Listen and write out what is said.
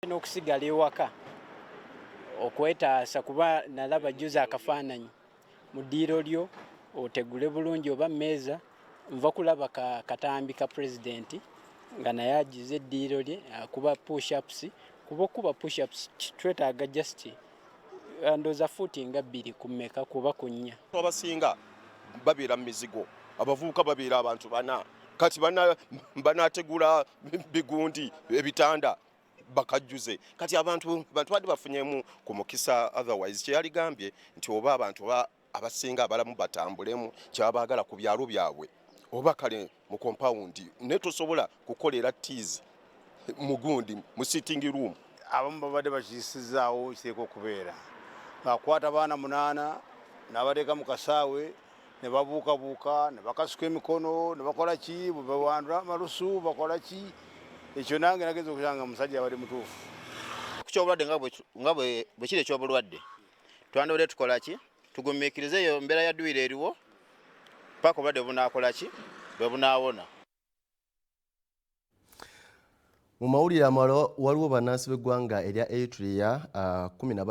n'okusigala ewaka okwetaasa kuba nalaba juzi akafaananyi mu ddiiro lyo otegule bulungi oba mmeeza nva kulaba katambi ka pulezidenti nga naye agize eddiiro lye akuba push-ups kuba okuba push-ups twetaaga just ndooza fuuti nga 2 ku mmeka kuba ku 4. Abasinga babeera mu mizigo, abavubuka babeera abantu bana, kati banaategula bigundi ebitanda bakajjuze. Kati abantu badde bafunyemu ku mukisa, otherwise kyeyaligambye nti oba abantu abasinga abalamu batambulemu kyabaagala ku byalo byabwe oba kale mu compound ne tosobola kukolera teas mugundi mu sitting room. Abamu babadde bakiyisizaawo kiteeka okubeera ng'akwata abaana 8 n'abateeka mu kasaawe ne babuukabuuka ne bakasuka emikono ne bakola ki bwe bawandula amalusu bakola ki. Ekyo nange nagenza okusanga musajja abadde mutuufu. Ku ky'obulwadde nga bwe kiri eky'obulwadde twandibadde tukola ki tugumiikirize eyo mbeera ya ddwiro eriwo paka obulwadde bunaakola ki bwe bunaawona. Mu mawulire amalala waliwo bannansi b'eggwanga erya Eritrea 10